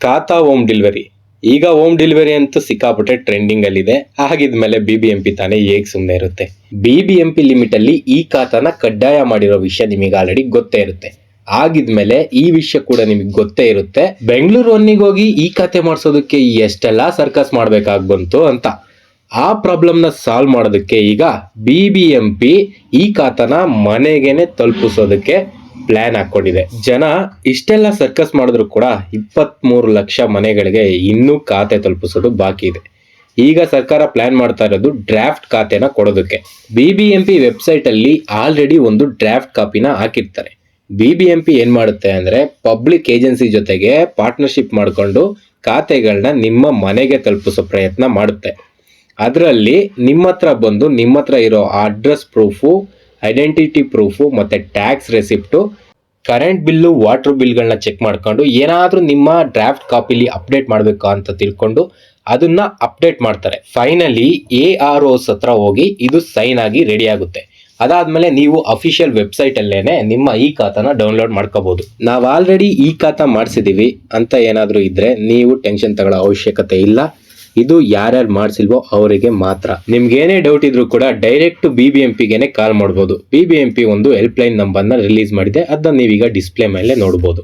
ಖಾತಾ home delivery. ಈಗ home delivery ಅಂತೂ ಸಿಕ್ಕಾಪಟ್ಟೆ ಟ್ರೆಂಡಿಂಗ್ ಅಲ್ಲಿದೆ. ಹಾಗಿದ್ಮೇಲೆ BBMP ತಾನೇ ಹೇಗ್ ಸುಮ್ಮನೆ ಇರುತ್ತೆ. BBMP ಲಿಮಿಟ್ ಅಲ್ಲಿ ಈ ಖಾತಾನ ಕಡ್ಡಾಯ ಮಾಡಿರೋ ವಿಷಯ ನಿಮಗೆ ಆಲ್ರೆಡಿ ಗೊತ್ತೇ ಇರುತ್ತೆ. ಆಗಿದ್ಮೇಲೆ ಈ ವಿಷಯ ಕೂಡ ನಿಮಗೆ ಗೊತ್ತೇ ಇರುತ್ತೆ, ಬೆಂಗಳೂರು ಒನ್ನಿಗೆ ಹೋಗಿ ಈ ಖಾತೆ ಮಾಡಿಸೋದಕ್ಕೆ ಎಷ್ಟೆಲ್ಲ ಸರ್ಕಸ್ ಮಾಡ್ಬೇಕಾಗ್ ಬಂತು ಅಂತ. ಆ ಪ್ರಾಬ್ಲಮ್ ನ ಸಾಲ್ವ್ ಮಾಡೋದಕ್ಕೆ ಈಗ BBMP ಈ ಖಾತಾನ ಮನೆಗೇನೆ ತಲುಪಿಸೋದಕ್ಕೆ ಪ್ಲಾನ್ ಹಾಕೊಂಡಿದೆ. ಜನ ಇಷ್ಟೆಲ್ಲ ಸರ್ಕಸ್ ಮಾಡಿದ್ರು ಕೂಡ 23 ಲಕ್ಷ ಮನೆಗಳಿಗೆ ಇನ್ನೂ ಖಾತೆ ತಲುಪಿಸೋದು ಬಾಕಿ ಇದೆ. ಈಗ ಸರ್ಕಾರ ಪ್ಲಾನ್ ಮಾಡ್ತಾ ಇರೋದು ಡ್ರಾಫ್ಟ್ ಖಾತೆನ ಕೊಡೋದಕ್ಕೆ. BBMP ವೆಬ್ಸೈಟ್ ಅಲ್ಲಿ ಆಲ್ರೆಡಿ ಒಂದು ಡ್ರಾಫ್ಟ್ ಕಾಪಿನ ಹಾಕಿರ್ತಾರೆ. BBMP ಏನ್ ಮಾಡುತ್ತೆ ಅಂದ್ರೆ ಪಬ್ಲಿಕ್ ಏಜೆನ್ಸಿ ಜೊತೆಗೆ ಪಾರ್ಟ್ನರ್ಶಿಪ್ ಮಾಡಿಕೊಂಡು ಖಾತೆಗಳನ್ನ ನಿಮ್ಮ ಮನೆಗೆ ತಲುಪಿಸೋ ಪ್ರಯತ್ನ ಮಾಡುತ್ತೆ. ಅದರಲ್ಲಿ ನಿಮ್ಮ ಹತ್ರ ಬಂದು ನಿಮ್ಮ ಹತ್ರ ಇರೋ ಅಡ್ರೆಸ್ ಪ್ರೂಫು, ಐಡೆಂಟಿಟಿ ಪ್ರೂಫು ಮತ್ತೆ tax receipt, current bill, water ಬಿಲ್ಗಳನ್ನ ಚೆಕ್ ಮಾಡ್ಕೊಂಡು ಏನಾದರೂ ನಿಮ್ಮ ಡ್ರಾಫ್ಟ್ ಕಾಪಿಲಿ ಅಪ್ಡೇಟ್ ಮಾಡಬೇಕಾ ಅಂತ ತಿಳ್ಕೊಂಡು ಅದನ್ನ ಅಪ್ಡೇಟ್ ಮಾಡ್ತಾರೆ. ಫೈನಲಿ AROs ಹತ್ರ ಹೋಗಿ ಇದು ಸೈನ್ ಆಗಿ ರೆಡಿ ಆಗುತ್ತೆ. ಅದಾದ್ಮೇಲೆ ನೀವು ಅಫಿಷಿಯಲ್ ವೆಬ್ಸೈಟ್ ಅಲ್ಲೇನೆ ನಿಮ್ಮ ಈ ಖಾತಾನ ಡೌನ್ಲೋಡ್ ಮಾಡ್ಕೋಬಹುದು. ನಾವು ಆಲ್ರೆಡಿ ಈ ಖಾತಾ ಮಾಡಿಸಿದೀವಿ ಅಂತ ಏನಾದರೂ ಇದ್ರೆ ನೀವು ಟೆನ್ಷನ್ ತಗೊಳ್ಳೋ ಅವಶ್ಯಕತೆ ಇಲ್ಲ. ಇದು ಯಾರ್ಯಾರು ಮಾಡಿಸಿಲ್ವೋ ಅವರಿಗೆ ಮಾತ್ರ. ನಿಮ್ಗೆ ಏನೇ ಡೌಟ್ ಇದ್ರೂ ಕೂಡ ಡೈರೆಕ್ಟ್ BBMPಗೆನೆ ಕಾಲ್ ಮಾಡಬಹುದು. BBMP ಒಂದು ಹೆಲ್ಪ್ ಲೈನ್ ನಂಬರ್ನ ರಿಲೀಸ್ ಮಾಡಿದೆ, ಅದನ್ನ ನೀವೀಗ ಡಿಸ್ಪ್ಲೇ ಮೇಲೆ ನೋಡಬಹುದು.